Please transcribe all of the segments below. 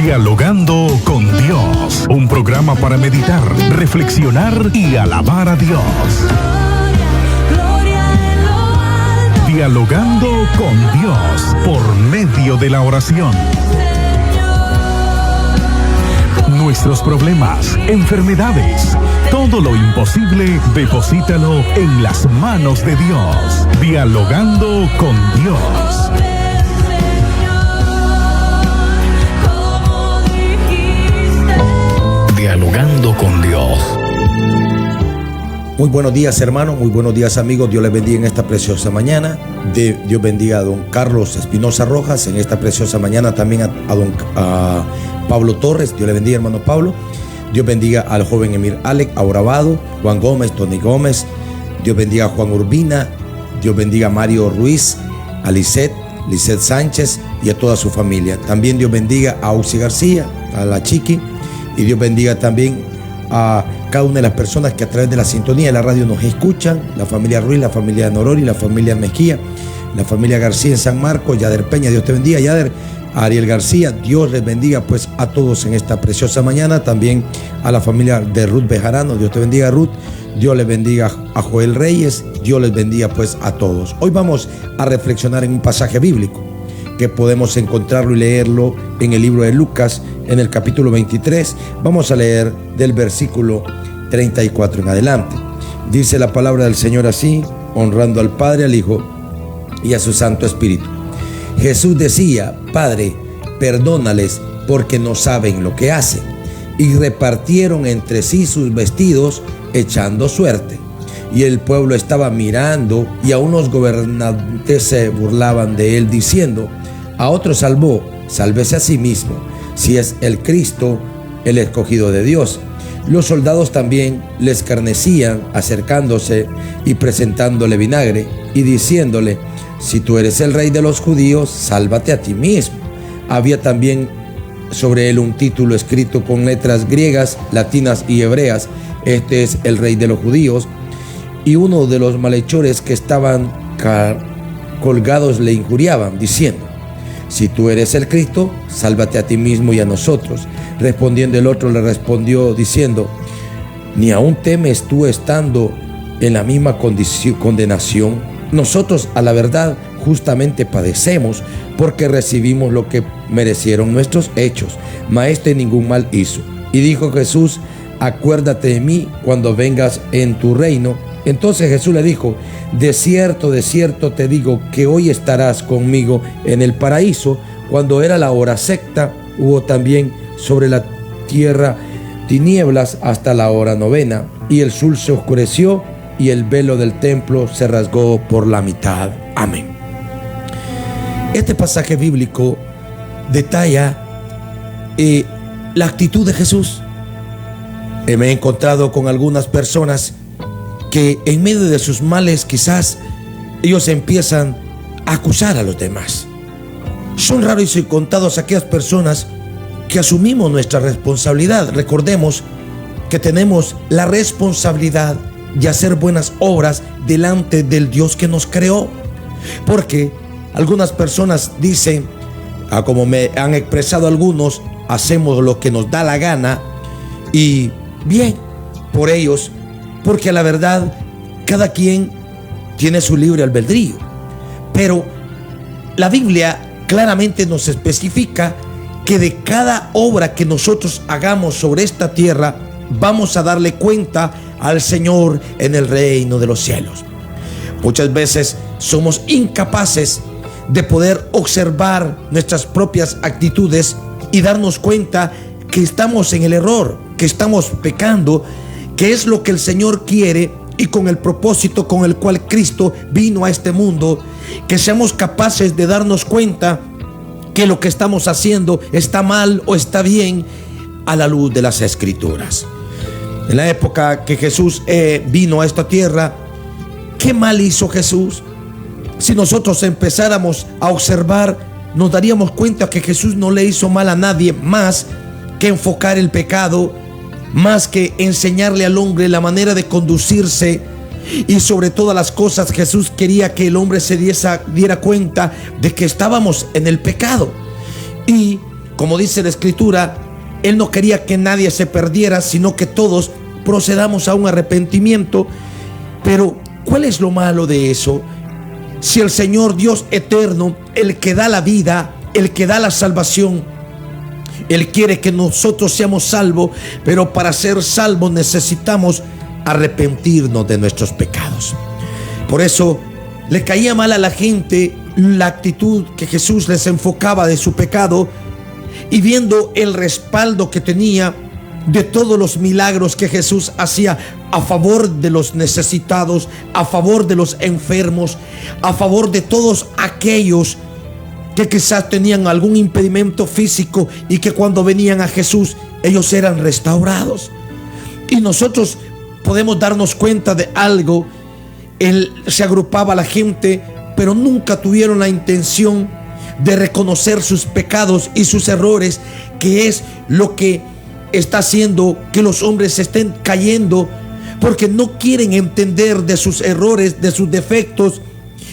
Dialogando con Dios, un programa para meditar, reflexionar y alabar a Dios. Dialogando con Dios por medio de la oración. Nuestros problemas, enfermedades, todo lo imposible, deposítalo en las manos de Dios. Dialogando con Dios. Dialogando con Dios. Muy buenos días, hermanos, muy buenos días, amigos. Dios les bendiga en esta preciosa mañana. Dios bendiga a don Carlos Espinosa Rojas en esta preciosa mañana. También a Pablo Torres. Dios le bendiga, hermano Pablo. Dios bendiga al joven Emir Alec, a Orabado, Juan Gómez, Tony Gómez. Dios bendiga a Juan Urbina. Dios bendiga a Mario Ruiz, a Lisette Sánchez y a toda su familia. También Dios bendiga a Auxi García, a la Chiqui. Y Dios bendiga también a cada una de las personas que a través de la sintonía de la radio nos escuchan. La familia Ruiz, la familia Norori, la familia Mejía, la familia García en San Marcos, Yader Peña, Dios te bendiga, Yader, a Ariel García, Dios les bendiga pues a todos en esta preciosa mañana. También a la familia de Ruth Bejarano, Dios te bendiga, Ruth. Dios les bendiga a Joel Reyes, Dios les bendiga pues a todos. Hoy vamos a reflexionar en un pasaje bíblico que podemos encontrarlo y leerlo en el libro de Lucas, en el capítulo 23. Vamos a leer del versículo 34 en adelante. Dice la palabra del Señor así, honrando al Padre, al Hijo y a su Santo Espíritu. Jesús decía: Padre, perdónales porque no saben lo que hacen. Y repartieron entre sí sus vestidos, echando suerte. Y el pueblo estaba mirando, y a unos gobernantes se burlaban de él, diciendo: a otro salvó, sálvese a sí mismo, si es el Cristo, el escogido de Dios. Los soldados también le escarnecían, acercándose y presentándole vinagre, y diciéndole: si tú eres el rey de los judíos, sálvate a ti mismo. Había también sobre él un título escrito con letras griegas, latinas y hebreas: este es el rey de los judíos. Y uno de los malhechores que estaban colgados le injuriaban, diciendo: si tú eres el Cristo, sálvate a ti mismo y a nosotros. Respondiendo el otro le respondió diciendo: ¿ni aún temes tú estando en la misma condenación? Nosotros a la verdad justamente padecemos, porque recibimos lo que merecieron nuestros hechos, mas este ningún mal hizo. Y dijo Jesús: acuérdate de mí cuando vengas en tu reino. Entonces Jesús le dijo: de cierto te digo que hoy estarás conmigo en el paraíso. Cuando era la hora sexta, hubo también sobre la tierra tinieblas hasta la hora novena, y el sol se oscureció, y el velo del templo se rasgó por la mitad. Amén. Este pasaje bíblico detalla la actitud de Jesús. Me he encontrado con algunas personas que en medio de sus males quizás ellos empiezan a acusar a los demás. Son raros y contados aquellas personas que asumimos nuestra responsabilidad. Recordemos que tenemos la responsabilidad de hacer buenas obras delante del Dios que nos creó. Porque algunas personas dicen, como me han expresado algunos, hacemos lo que nos da la gana, y bien por ellos, porque a la verdad cada quien tiene su libre albedrío. Pero la Biblia claramente nos especifica que de cada obra que nosotros hagamos sobre esta tierra vamos a darle cuenta al Señor en el reino de los cielos. Muchas veces somos incapaces de poder observar nuestras propias actitudes y darnos cuenta que estamos en el error, que estamos pecando, que es lo que el Señor quiere y con el propósito con el cual Cristo vino a este mundo, que seamos capaces de darnos cuenta que lo que estamos haciendo está mal o está bien a la luz de las Escrituras. En la época que Jesús vino a esta tierra, ¿qué mal hizo Jesús? Si nosotros empezáramos a observar, nos daríamos cuenta que Jesús no le hizo mal a nadie más que enfocar el pecado, más que enseñarle al hombre la manera de conducirse. Y sobre todas las cosas, Jesús quería que el hombre se diera cuenta de que estábamos en el pecado. Y como dice la Escritura, Él no quería que nadie se perdiera, sino que todos procedamos a un arrepentimiento. Pero ¿cuál es lo malo de eso? Si el Señor Dios eterno, el que da la vida, el que da la salvación, Él quiere que nosotros seamos salvos, pero para ser salvos necesitamos arrepentirnos de nuestros pecados. Por eso le caía mal a la gente la actitud que Jesús les enfocaba de su pecado, y viendo el respaldo que tenía de todos los milagros que Jesús hacía a favor de los necesitados, a favor de los enfermos, a favor de todos aquellos que quizás tenían algún impedimento físico y que cuando venían a Jesús ellos eran restaurados. Y nosotros podemos darnos cuenta de algo. Él se agrupaba a la gente, pero nunca tuvieron la intención de reconocer sus pecados y sus errores, que es lo que está haciendo que los hombres estén cayendo, porque no quieren entender de sus errores, de sus defectos,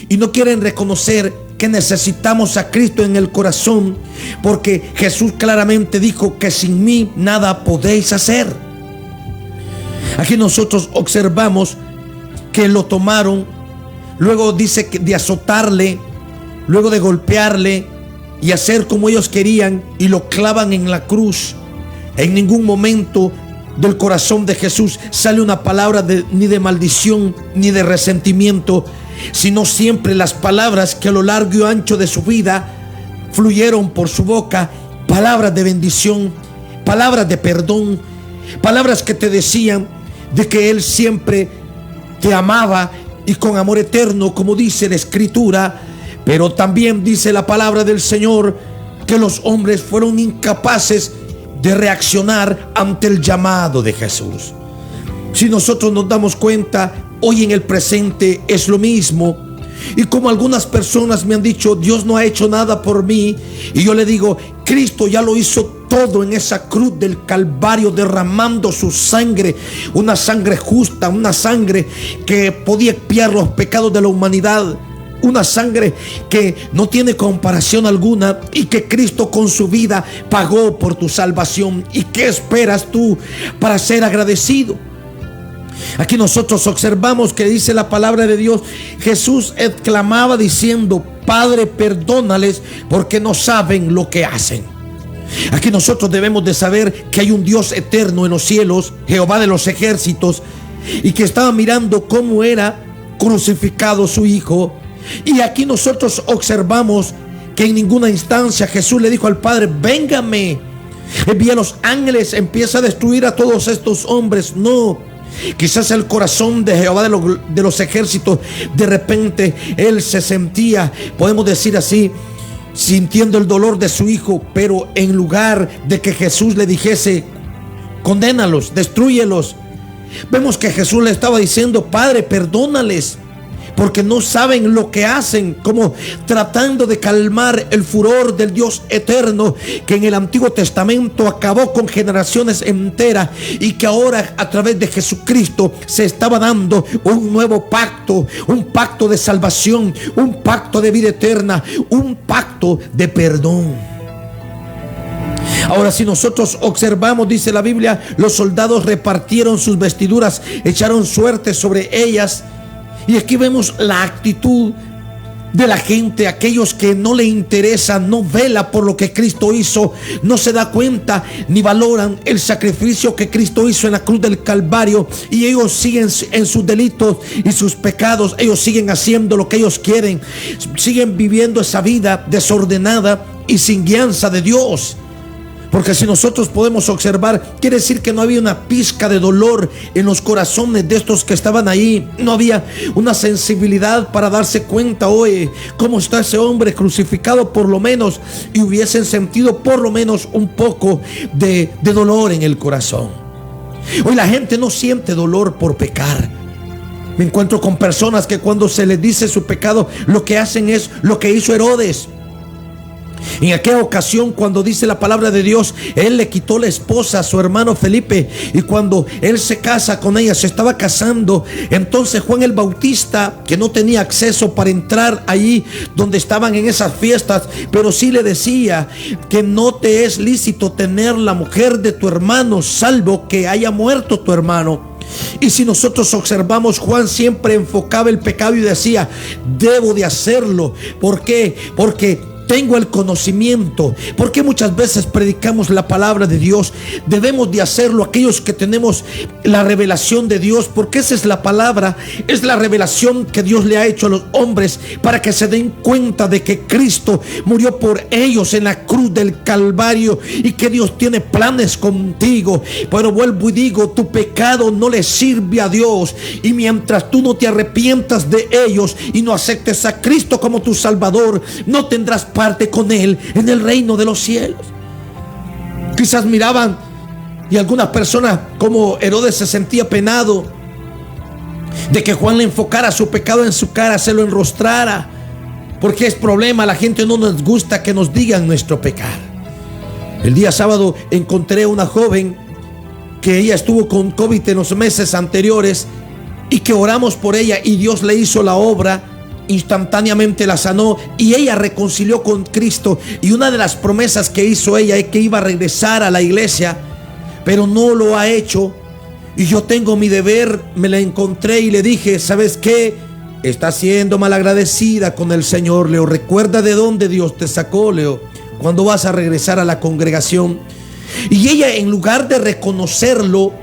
y no quieren reconocer que necesitamos a Cristo en el corazón, porque Jesús claramente dijo que sin mí nada podéis hacer. Aquí nosotros observamos que lo tomaron, luego dice que de azotarle, luego de golpearle y hacer como ellos querían, y lo clavan en la cruz. En ningún momento del corazón de Jesús sale una palabra ni de maldición ni de resentimiento, sino siempre las palabras que a lo largo y ancho de su vida fluyeron por su boca, palabras de bendición, palabras de perdón, palabras que te decían de que Él siempre te amaba y con amor eterno, como dice la Escritura. Pero también dice la palabra del Señor que los hombres fueron incapaces de reaccionar ante el llamado de Jesús. Si nosotros nos damos cuenta, hoy en el presente es lo mismo. Y como algunas personas me han dicho, Dios no ha hecho nada por mí, y yo le digo, Cristo ya lo hizo todo en esa cruz del Calvario, derramando su sangre, una sangre justa, una sangre que podía expiar los pecados de la humanidad, una sangre que no tiene comparación alguna, y que Cristo con su vida pagó por tu salvación. ¿Y qué esperas tú para ser agradecido? Aquí nosotros observamos que dice la palabra de Dios, Jesús exclamaba diciendo, Padre, perdónales porque no saben lo que hacen. Aquí nosotros debemos de saber que hay un Dios eterno en los cielos, Jehová de los ejércitos, y que estaba mirando cómo era crucificado su Hijo. Y aquí nosotros observamos que en ninguna instancia Jesús le dijo al Padre, véngame, envía a los ángeles, empieza a destruir a todos estos hombres. No, quizás el corazón de Jehová de los ejércitos, de repente él se sentía, podemos decir así, sintiendo el dolor de su hijo, pero en lugar de que Jesús le dijese, condénalos, destrúyelos, vemos que Jesús le estaba diciendo, Padre, perdónales, porque no saben lo que hacen, como tratando de calmar el furor del Dios eterno, que en el Antiguo Testamento acabó con generaciones enteras, y que ahora a través de Jesucristo se estaba dando un nuevo pacto, un pacto de salvación, un pacto de vida eterna, un pacto de perdón. Ahora, si nosotros observamos, dice la Biblia, los soldados repartieron sus vestiduras, echaron suerte sobre ellas. Y aquí vemos la actitud de la gente, aquellos que no le interesa, no vela por lo que Cristo hizo, no se da cuenta ni valoran el sacrificio que Cristo hizo en la cruz del Calvario, y ellos siguen en sus delitos y sus pecados, ellos siguen haciendo lo que ellos quieren, siguen viviendo esa vida desordenada y sin guianza de Dios. Porque si nosotros podemos observar, quiere decir que no había una pizca de dolor en los corazones de estos que estaban ahí. No había una sensibilidad para darse cuenta, oye, cómo está ese hombre crucificado, por lo menos, y hubiesen sentido por lo menos un poco de dolor en el corazón. Hoy la gente no siente dolor por pecar. Me encuentro con personas que cuando se les dice su pecado, lo que hacen es lo que hizo Herodes. En aquella ocasión, cuando dice la palabra de Dios, él le quitó la esposa a su hermano Felipe, y cuando él se casa con ella, se estaba casando, entonces Juan el Bautista, que no tenía acceso para entrar allí donde estaban en esas fiestas, pero sí le decía que no te es lícito tener la mujer de tu hermano, salvo que haya muerto tu hermano. Y si nosotros observamos, Juan siempre enfocaba el pecado y decía: debo de hacerlo. ¿Por qué? Porque tengo el conocimiento. Porque muchas veces predicamos la palabra de Dios. Debemos de hacerlo aquellos que tenemos la revelación de Dios, porque esa es la palabra, es la revelación que Dios le ha hecho a los hombres, para que se den cuenta de que Cristo murió por ellos en la cruz del Calvario, y que Dios tiene planes contigo. Pero vuelvo y digo, tu pecado no le sirve a Dios, y mientras tú no te arrepientas de ellos y no aceptes a Cristo como tu Salvador, no tendrás parte con Él en el reino de los cielos. Quizás miraban, y algunas personas, como Herodes, se sentía penado de que Juan le enfocara su pecado en su cara, se lo enrostrara, porque es problema. La gente no nos gusta que nos digan nuestro pecado. El día sábado encontré una joven que ella estuvo con COVID en los meses anteriores, y que oramos por ella, y Dios le hizo la obra. Instantáneamente la sanó, y ella reconcilió con Cristo. Y una de las promesas que hizo ella es que iba a regresar a la iglesia, pero no lo ha hecho. Y yo tengo mi deber. Me la encontré y le dije: ¿sabes qué? Está siendo malagradecida con el Señor, Leo. Recuerda de dónde Dios te sacó, Leo, cuando vas a regresar a la congregación. Y ella, en lugar de reconocerlo,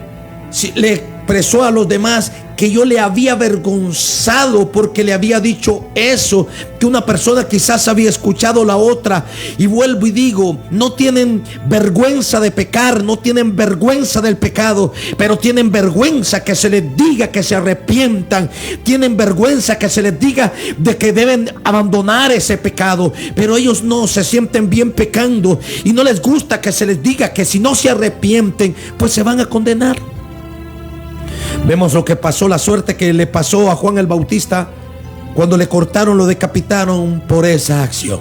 le expresó a los demás que yo le había avergonzado porque le había dicho eso, que una persona quizás había escuchado la otra. Y vuelvo y digo, no tienen vergüenza de pecar, no tienen vergüenza del pecado, pero tienen vergüenza que se les diga que se arrepientan, tienen vergüenza que se les diga de que deben abandonar ese pecado, pero ellos no se sienten bien pecando, y no les gusta que se les diga que si no se arrepienten, pues se van a condenar. Vemos lo que pasó, la suerte que le pasó a Juan el Bautista cuando le cortaron, lo decapitaron por esa acción.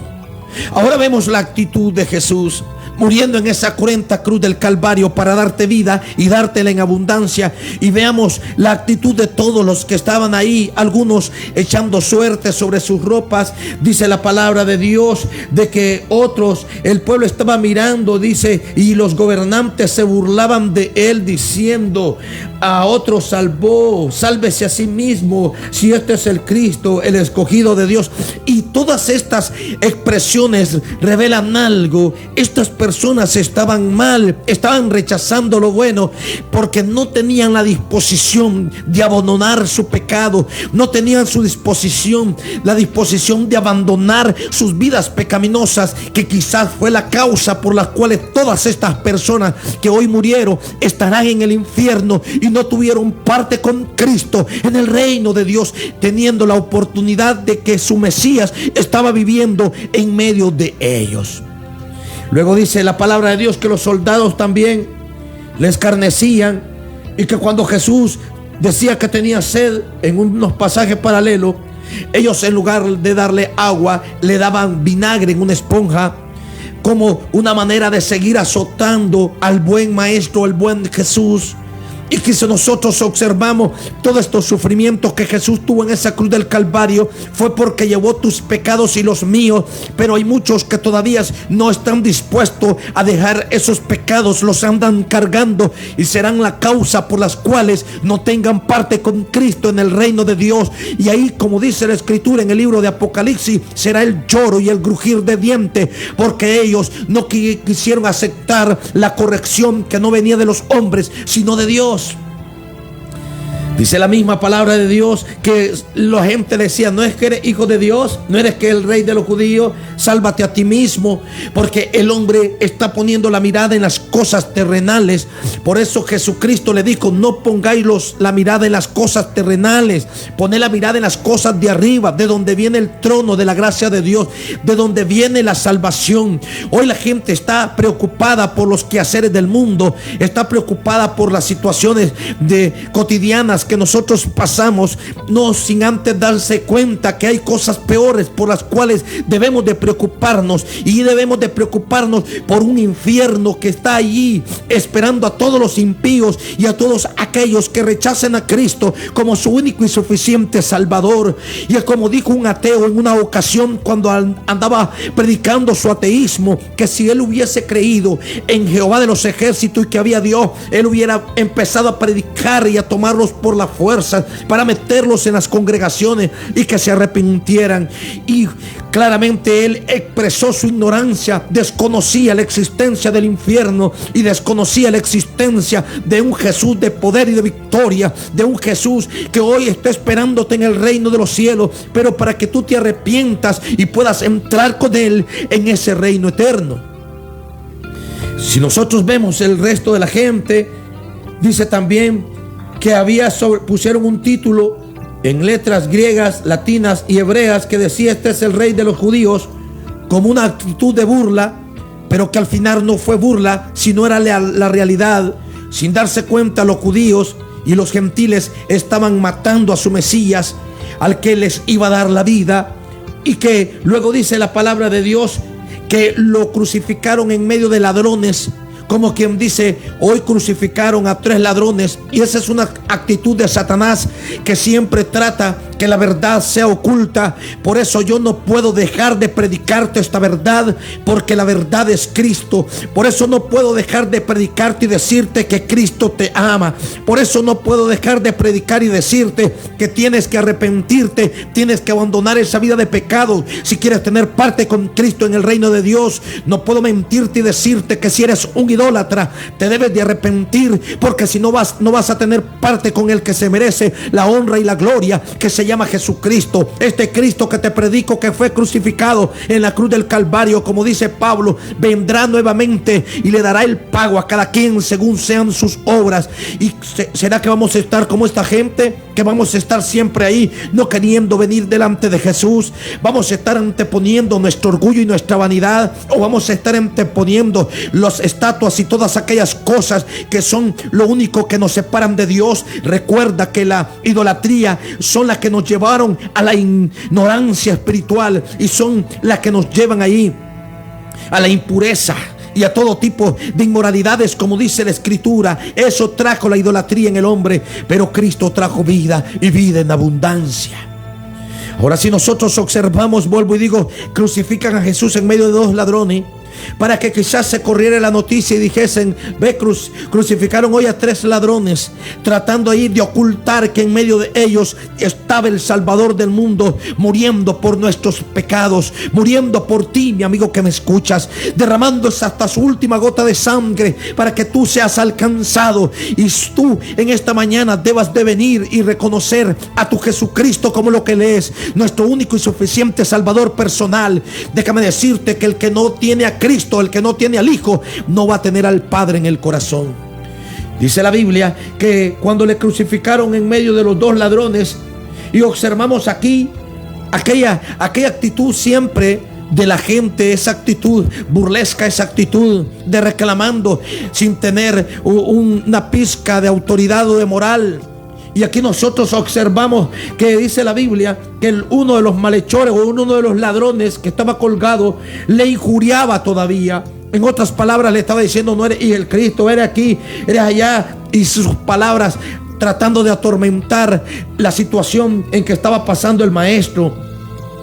Ahora vemos la actitud de Jesús muriendo en esa cruenta cruz del Calvario para darte vida y dártela en abundancia. Y veamos la actitud de todos los que estaban ahí, algunos echando suerte sobre sus ropas. Dice la palabra de Dios de que otros, el pueblo estaba mirando, dice, y los gobernantes se burlaban de él, diciendo: a otros salvó, sálvese a sí mismo, si este es el Cristo, el escogido de Dios. Y todas estas expresiones revelan algo. Estas personas estaban mal, estaban rechazando lo bueno, porque no tenían la disposición de abandonar su pecado, no tenían la disposición de abandonar sus vidas pecaminosas, que quizás fue la causa por la cual todas estas personas que hoy murieron estarán en el infierno y no tuvieron parte con Cristo en el reino de Dios, teniendo la oportunidad de que su Mesías estaba viviendo en medio de ellos. Luego dice la palabra de Dios que los soldados también le escarnecían, y que cuando Jesús decía que tenía sed, en unos pasajes paralelos, ellos, en lugar de darle agua, le daban vinagre en una esponja, como una manera de seguir azotando al buen maestro, el buen Jesús. Y que si nosotros observamos todos estos sufrimientos que Jesús tuvo en esa cruz del Calvario, fue porque llevó tus pecados y los míos. Pero hay muchos que todavía no están dispuestos a dejar esos pecados, los andan cargando, y serán la causa por las cuales no tengan parte con Cristo en el reino de Dios. Y ahí, como dice la Escritura en el libro de Apocalipsis, será el lloro y el crujir de dientes, porque ellos no quisieron aceptar la corrección que no venía de los hombres, sino de Dios. Dice la misma palabra de Dios que la gente decía: no es que eres hijo de Dios, no eres que el rey de los judíos, sálvate a ti mismo, porque el hombre está poniendo la mirada en las cosas terrenales. Por eso Jesucristo le dijo: no pongáis la mirada en las cosas terrenales, poned la mirada en las cosas de arriba, de donde viene el trono de la gracia de Dios, de donde viene la salvación. Hoy la gente está preocupada por los quehaceres del mundo, está preocupada por las situaciones cotidianas cosas que nosotros pasamos, no sin antes darse cuenta que hay cosas peores por las cuales debemos de preocuparnos, y debemos de preocuparnos por un infierno que está allí esperando a todos los impíos y a todos aquellos que rechacen a Cristo como su único y suficiente Salvador. Y como dijo un ateo en una ocasión cuando andaba predicando su ateísmo, que si él hubiese creído en Jehová de los ejércitos y que había Dios, él hubiera empezado a predicar y a tomarlos por la fuerza para meterlos en las congregaciones y que se arrepintieran. Y claramente él expresó su ignorancia, desconocía la existencia del infierno y desconocía la existencia de un Jesús de poder y de victoria, de un Jesús que hoy está esperándote en el reino de los cielos, pero para que tú te arrepientas y puedas entrar con él en ese reino eterno. Si nosotros vemos el resto de la gente, dice también que pusieron un título en letras griegas, latinas y hebreas que decía: este es el rey de los judíos, como una actitud de burla, pero que al final no fue burla, sino era la realidad. Sin darse cuenta, los judíos y los gentiles estaban matando a su Mesías, al que les iba a dar la vida, y que luego dice la palabra de Dios que lo crucificaron en medio de ladrones, como quien dice: hoy crucificaron a 3 ladrones. Y esa es una actitud de Satanás, que siempre trata que la verdad sea oculta. Por eso yo no puedo dejar de predicarte esta verdad, porque la verdad es Cristo. Por eso no puedo dejar de predicarte y decirte que Cristo te ama. Por eso no puedo dejar de predicar y decirte que tienes que arrepentirte, tienes que abandonar esa vida de pecado si quieres tener parte con Cristo en el reino de Dios. No puedo mentirte y decirte que si eres un idólatra te debes de arrepentir, porque si no vas a tener parte con el que se merece la honra y la gloria, que se llama Jesucristo. Este Cristo que te predico, que fue crucificado en la cruz del Calvario, como dice Pablo, vendrá nuevamente y le dará el pago a cada quien según sean sus obras. Y será que vamos a estar como esta gente, que vamos a estar siempre ahí no queriendo venir delante de Jesús? Vamos a estar anteponiendo nuestro orgullo y nuestra vanidad, o vamos a estar anteponiendo las estatuas y todas aquellas cosas que son lo único que nos separan de Dios. Recuerda que la idolatría son las que nos llevaron a la ignorancia espiritual, y son las que nos llevan ahí a la impureza y a todo tipo de inmoralidades, como dice la Escritura. Eso trajo la idolatría en el hombre, pero Cristo trajo vida, y vida en abundancia. Ahora, si nosotros observamos, vuelvo y digo, crucifican a Jesús en medio de 2 ladrones, para que quizás se corriera la noticia y dijesen: ve, crucificaron hoy a 3 ladrones, tratando ahí de ocultar que en medio de ellos estaba el Salvador del mundo, muriendo por nuestros pecados, muriendo por ti, mi amigo que me escuchas, derramándose hasta su última gota de sangre para que tú seas alcanzado, y tú en esta mañana debas de venir y reconocer a tu Jesucristo como lo que Él es, nuestro único y suficiente Salvador personal. Déjame decirte que el que no tiene a Cristo, el que no tiene al Hijo, no va a tener al Padre en el corazón. Dice la Biblia que cuando le crucificaron en medio de los 2 ladrones, y observamos aquí aquella actitud siempre de la gente, esa actitud burlesca, esa actitud de reclamando sin tener una pizca de autoridad o de moral. Y aquí nosotros observamos que dice la Biblia que uno de los malhechores, o uno de los ladrones que estaba colgado, le injuriaba todavía. En otras palabras, le estaba diciendo: no eres el Cristo, eres aquí, eres allá. Y sus palabras tratando de atormentar la situación en que estaba pasando el maestro.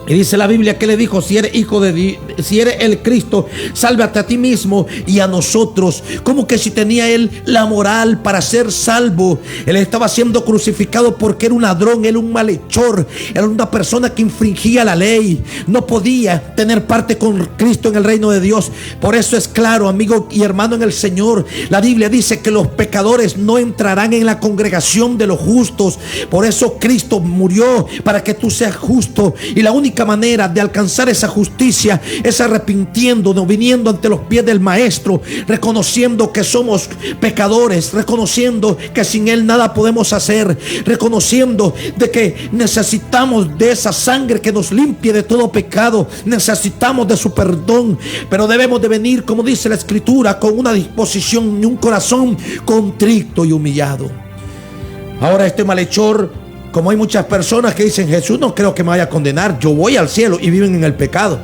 Y dice la Biblia que le dijo: si eres hijo de Dios, si eres el Cristo, sálvate a ti mismo y a nosotros. Como que si tenía él la moral para ser salvo. Él estaba siendo crucificado porque era un ladrón, era un malhechor, era una persona que infringía la ley. No podía tener parte con Cristo en el reino de Dios. Por eso es claro, amigo y hermano en el Señor, la Biblia dice que los pecadores no entrarán en la congregación de los justos. Por eso Cristo murió, para que tú seas justo, y la única manera de alcanzar esa justicia es arrepintiéndonos, viniendo ante los pies del Maestro, reconociendo que somos pecadores, reconociendo que sin Él nada podemos hacer, reconociendo de que necesitamos de esa sangre que nos limpie de todo pecado, necesitamos de su perdón. Pero debemos de venir, como dice la Escritura, con una disposición y un corazón contrito y humillado. Ahora este malhechor, como hay muchas personas que dicen, Jesús no creo que me vaya a condenar, yo voy al cielo, y viven en el pecado.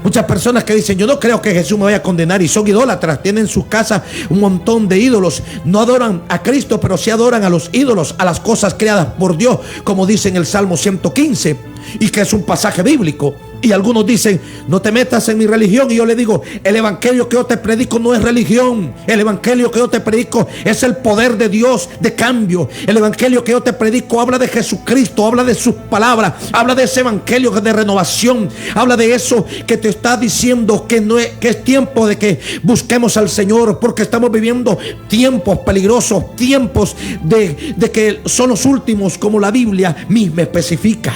Muchas personas que dicen, yo no creo que Jesús me vaya a condenar, y son idólatras, tienen en sus casas un montón de ídolos. No adoran a Cristo, pero sí adoran a los ídolos, a las cosas creadas por Dios, como dice en el Salmo 115, y que es un pasaje bíblico. Y algunos dicen, no te metas en mi religión. Y yo le digo, el evangelio que yo te predico no es religión. El evangelio que yo te predico es el poder de Dios de cambio. El evangelio que yo te predico habla de Jesucristo, habla de sus palabras, habla de ese evangelio de renovación, habla de eso que te está diciendo que es tiempo de que busquemos al Señor, porque estamos viviendo tiempos peligrosos, tiempos de que son los últimos, como la Biblia misma especifica.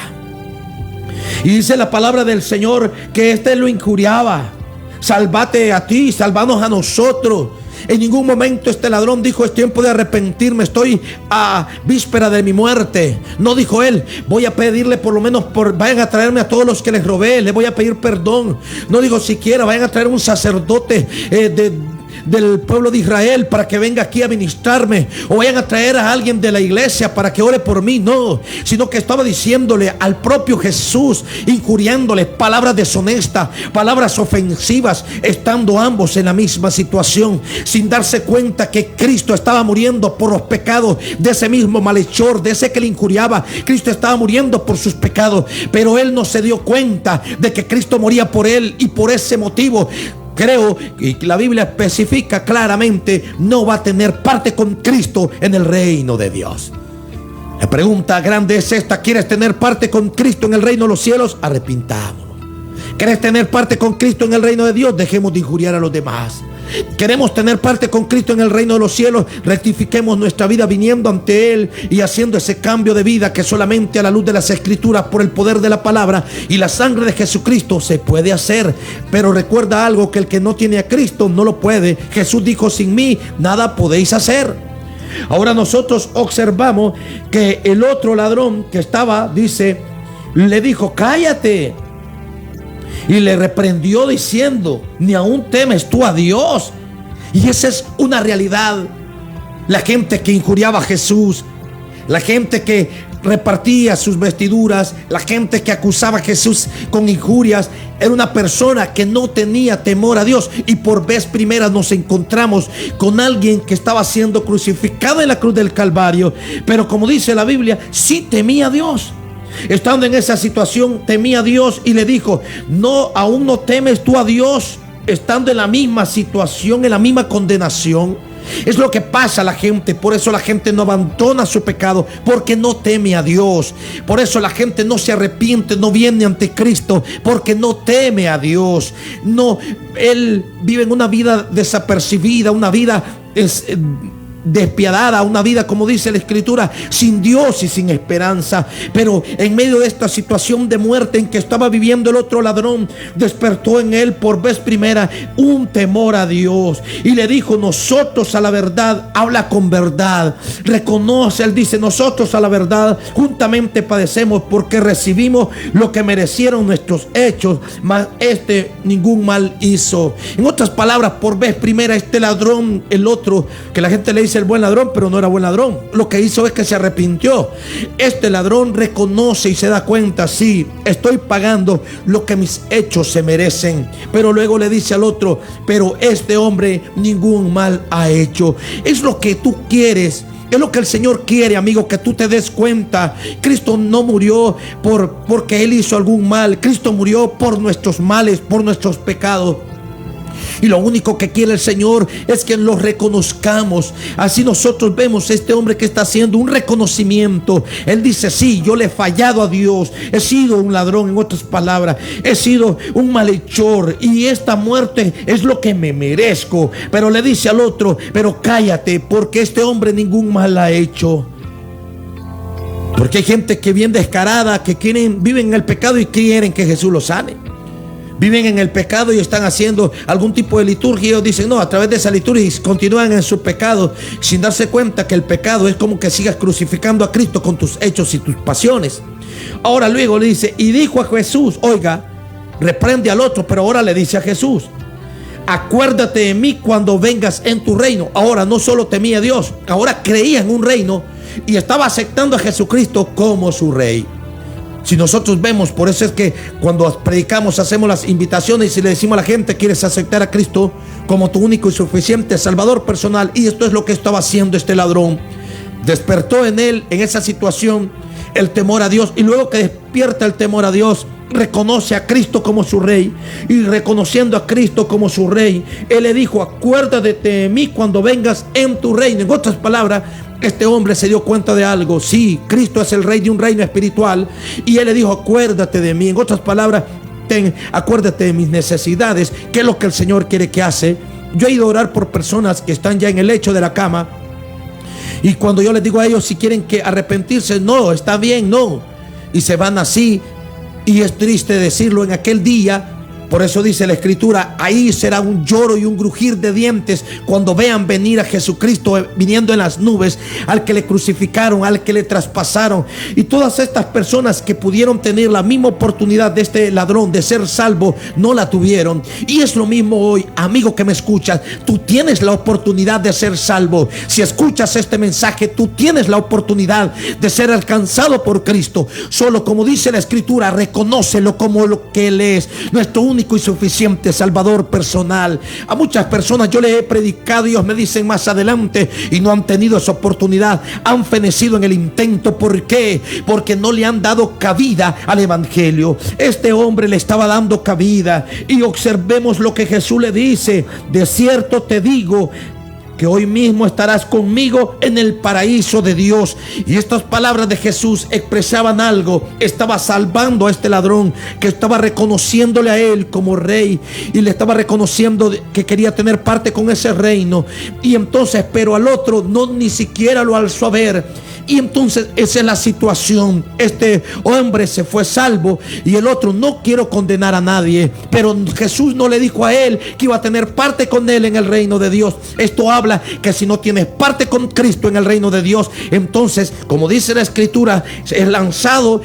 Y dice la palabra del Señor que este lo injuriaba. Sálvate a ti, salvanos a nosotros. En ningún momento este ladrón dijo, es tiempo de arrepentirme, estoy a víspera de mi muerte. No dijo él, voy a pedirle por lo menos, vayan a traerme a todos los que les robé, les voy a pedir perdón. No dijo siquiera, vayan a traer un sacerdote del pueblo de Israel para que venga aquí a ministrarme, o vayan a traer a alguien de la iglesia para que ore por mí. No, sino que estaba diciéndole al propio Jesús, injuriándole, palabras deshonestas, palabras ofensivas, estando ambos en la misma situación, sin darse cuenta que Cristo estaba muriendo por los pecados de ese mismo malhechor, de ese que le injuriaba. Cristo estaba muriendo por sus pecados, pero él no se dio cuenta de que Cristo moría por él, y por ese motivo creo que la Biblia especifica claramente, no va a tener parte con Cristo en el reino de Dios. La pregunta grande es esta: ¿quieres tener parte con Cristo en el reino de los cielos? Arrepintámonos. ¿Quieres tener parte con Cristo en el reino de Dios? Dejemos de injuriar a los demás. ¿Queremos tener parte con Cristo en el reino de los cielos? Rectifiquemos nuestra vida viniendo ante Él y haciendo ese cambio de vida que solamente a la luz de las Escrituras, por el poder de la palabra y la sangre de Jesucristo, se puede hacer. Pero recuerda algo, que el que no tiene a Cristo no lo puede. Jesús dijo, sin mí nada podéis hacer. Ahora nosotros observamos que el otro ladrón que estaba, dice, le dijo, cállate. Y le reprendió diciendo, ¿ni aún temes tú a Dios? Y esa es una realidad. La gente que injuriaba a Jesús, la gente que repartía sus vestiduras, la gente que acusaba a Jesús con injurias, era una persona que no tenía temor a Dios. Y por vez primera nos encontramos con alguien que estaba siendo crucificado en la cruz del Calvario, pero como dice la Biblia, sí temía a Dios. Estando en esa situación, temía a Dios y le dijo, no, aún no temes tú a Dios, estando en la misma situación, en la misma condenación. Es lo que pasa a la gente. Por eso la gente no abandona su pecado, porque no teme a Dios. Por eso la gente no se arrepiente, no viene ante Cristo, porque no teme a Dios. No, él vive en una vida desapercibida, una vida despiadada, una vida, como dice la Escritura, sin Dios y sin esperanza. Pero en medio de esta situación de muerte en que estaba viviendo el otro ladrón, despertó en él por vez primera un temor a Dios, y le dijo, nosotros a la verdad, habla con verdad, reconoce, él dice, nosotros a la verdad juntamente padecemos, porque recibimos lo que merecieron nuestros hechos, mas este ningún mal hizo. En otras palabras, por vez primera este ladrón, el otro, que la gente le dice el buen ladrón, pero no era buen ladrón, lo que hizo es que se arrepintió. Este ladrón reconoce y se da cuenta, sí, estoy pagando lo que mis hechos se merecen. Pero luego le dice al otro, pero este hombre ningún mal ha hecho. Es lo que tú quieres. Es lo que el Señor quiere, amigo, que tú te des cuenta. Cristo no murió porque Él hizo algún mal. Cristo murió por nuestros males, por nuestros pecados. Y lo único que quiere el Señor es que lo reconozcamos. Así nosotros vemos a este hombre que está haciendo un reconocimiento. Él dice, sí, yo le he fallado a Dios, he sido un ladrón, en otras palabras, he sido un malhechor, y esta muerte es lo que me merezco. Pero le dice al otro, pero cállate, porque este hombre ningún mal ha hecho. Porque hay gente que bien descarada, que viven en el pecado y quieren que Jesús los sane. Viven en el pecado y están haciendo algún tipo de liturgia, y ellos dicen, no, a través de esa liturgia continúan en su pecado, sin darse cuenta que el pecado es como que sigas crucificando a Cristo con tus hechos y tus pasiones. Ahora luego le dice, y dijo a Jesús, oiga, reprende al otro, pero ahora le dice a Jesús, acuérdate de mí cuando vengas en tu reino. Ahora no solo temía a Dios, ahora creía en un reino y estaba aceptando a Jesucristo como su rey. Si nosotros vemos, por eso es que cuando predicamos, hacemos las invitaciones y le decimos a la gente: ¿quieres aceptar a Cristo como tu único y suficiente Salvador personal? Y esto es lo que estaba haciendo este ladrón. Despertó en él, en esa situación, el temor a Dios, y luego que despierta el temor a Dios, reconoce a Cristo como su rey, y reconociendo a Cristo como su rey, él le dijo: acuérdate de mí cuando vengas en tu reino. En otras palabras, este hombre se dio cuenta de algo. Sí, Cristo es el rey de un reino espiritual, y él le dijo: acuérdate de mí. En otras palabras, acuérdate de mis necesidades, que es lo que el Señor quiere que hace. Yo he ido a orar por personas que están ya en el lecho de la cama, y cuando yo les digo a ellos si quieren que arrepentirse, no, está bien, no, y se van así. Y es triste decirlo en aquel día. Por eso dice la Escritura: ahí será un lloro y un crujir de dientes cuando vean venir a Jesucristo viniendo en las nubes, al que le crucificaron, al que le traspasaron. Y todas estas personas que pudieron tener la misma oportunidad de este ladrón de ser salvo, no la tuvieron. Y es lo mismo hoy, amigo que me escuchas. Tú tienes la oportunidad de ser salvo. Si escuchas este mensaje, tú tienes la oportunidad de ser alcanzado por Cristo. Solo, como dice la Escritura, reconócelo como lo que Él es, nuestro único y suficiente Salvador personal. A muchas personas yo les he predicado y ellos me dicen más adelante, y no han tenido esa oportunidad, han fenecido en el intento. ¿Por qué? Porque no le han dado cabida al evangelio. Este hombre le estaba dando cabida, y observemos lo que Jesús le dice: de cierto te digo que hoy mismo estarás conmigo en el paraíso de Dios. Y estas palabras de Jesús expresaban algo. Estaba salvando a este ladrón, que estaba reconociéndole a él como rey, y le estaba reconociendo que quería tener parte con ese reino. Y entonces, pero al otro no, ni siquiera lo alzó a ver. Y entonces esa es la situación. Este hombre se fue salvo, y el otro: no quiero condenar a nadie, pero Jesús no le dijo a él que iba a tener parte con él en el reino de Dios. Esto habla que si no tienes parte con Cristo en el reino de Dios, entonces, como dice la Escritura, es lanzado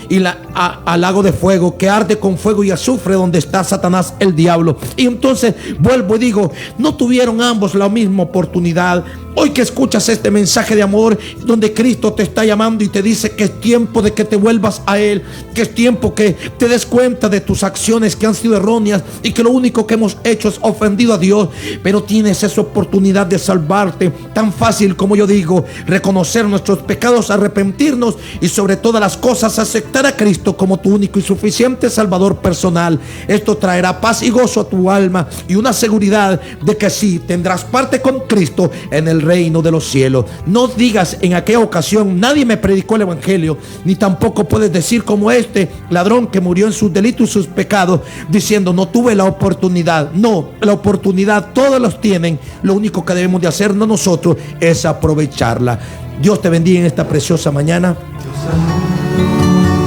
al lago de fuego, que arde con fuego y azufre, donde está Satanás, el diablo. Y entonces vuelvo y digo: no tuvieron ambos la misma oportunidad. Hoy que escuchas este mensaje de amor, donde Cristo te está llamando y te dice que es tiempo de que te vuelvas a Él, que es tiempo que te des cuenta de tus acciones que han sido erróneas, y que lo único que hemos hecho es ofendido a Dios. Pero tienes esa oportunidad de salvarte, tan fácil como yo digo: reconocer nuestros pecados, arrepentirnos, y sobre todas las cosas aceptar a Cristo como tu único y suficiente Salvador personal. Esto traerá paz y gozo a tu alma, y una seguridad de que sí tendrás parte con Cristo en el reino de los cielos. No digas en aquella ocasión: nadie me predicó el evangelio. Ni tampoco puedes decir como este ladrón que murió en sus delitos y sus pecados, diciendo: no tuve la oportunidad. No, la oportunidad todos los tienen. Lo único que debemos de hacernos nosotros es aprovecharla. Dios te bendiga en esta preciosa mañana.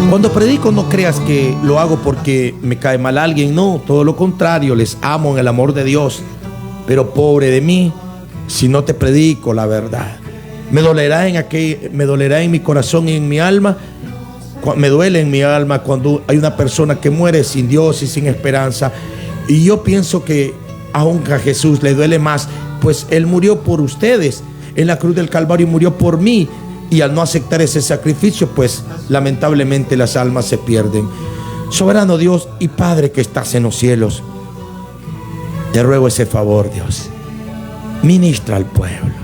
Cuando predico, no creas que lo hago porque me cae mal alguien. No, todo lo contrario, les amo en el amor de Dios. Pero pobre de mí si no te predico la verdad. Me dolerá en mi corazón y en mi alma. Me duele en mi alma cuando hay una persona que muere sin Dios y sin esperanza. Y yo pienso que aún a Jesús le duele más, pues Él murió por ustedes en la cruz del Calvario, murió por mí. Y al no aceptar ese sacrificio, pues lamentablemente las almas se pierden. Soberano Dios y Padre que estás en los cielos, te ruego ese favor, Dios. Ministra al pueblo.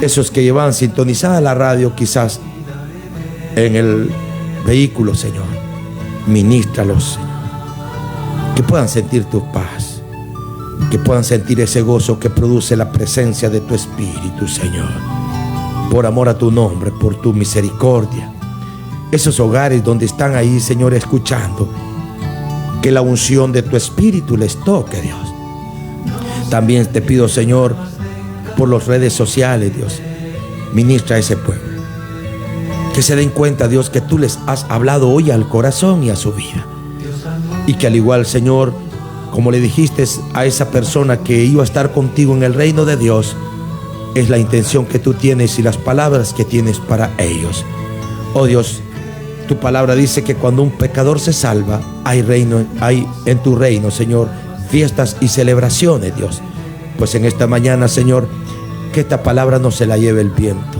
Esos que llevan sintonizada la radio, quizás en el vehículo, Señor, ministralos, Señor. Que puedan sentir tu paz, que puedan sentir ese gozo que produce la presencia de tu Espíritu, Señor. Por amor a tu nombre, por tu misericordia. Esos hogares donde están ahí, Señor, escuchando, que la unción de tu Espíritu les toque, Dios. También te pido, Señor, por las redes sociales, Dios, ministra a ese pueblo. Que se den cuenta, Dios, que tú les has hablado hoy al corazón y a su vida. Y que al igual, Señor, como le dijiste a esa persona que iba a estar contigo en el reino de Dios, es la intención que tú tienes y las palabras que tienes para ellos. Oh Dios, tu palabra dice que cuando un pecador se salva, hay en tu reino, Señor, fiestas y celebraciones, Dios. Pues en esta mañana, Señor, que esta palabra no se la lleve el viento.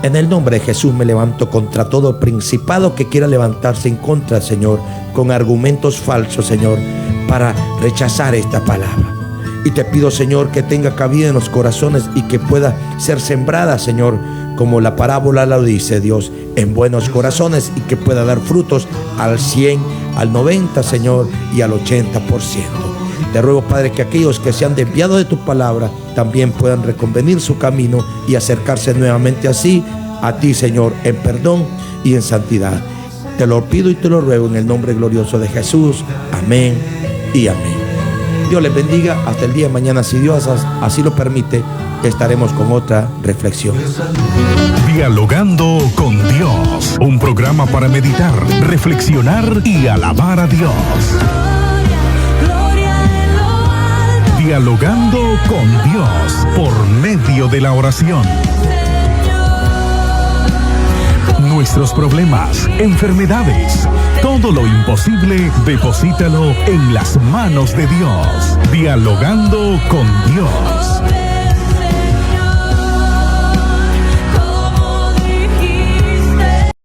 En el nombre de Jesús me levanto contra todo principado que quiera levantarse en contra, Señor, con argumentos falsos, Señor, para rechazar esta palabra. Y te pido, Señor, que tenga cabida en los corazones y que pueda ser sembrada, Señor, como la parábola lo dice, Dios, en buenos corazones, y que pueda dar frutos al 100, al 90, Señor, y al 80%. Te ruego, Padre, que aquellos que se han desviado de tu palabra también puedan reconvenir su camino y acercarse nuevamente así a ti, Señor, en perdón y en santidad. Te lo pido y te lo ruego en el nombre glorioso de Jesús. Amén y amén. Dios les bendiga. Hasta el día de mañana, si Dios así lo permite, estaremos con otra reflexión. Dialogando con Dios, un programa para meditar, reflexionar y alabar a Dios. Dialogando con Dios por medio de la oración. Nuestros problemas, enfermedades, todo lo imposible, deposítalo en las manos de Dios. Dialogando con Dios.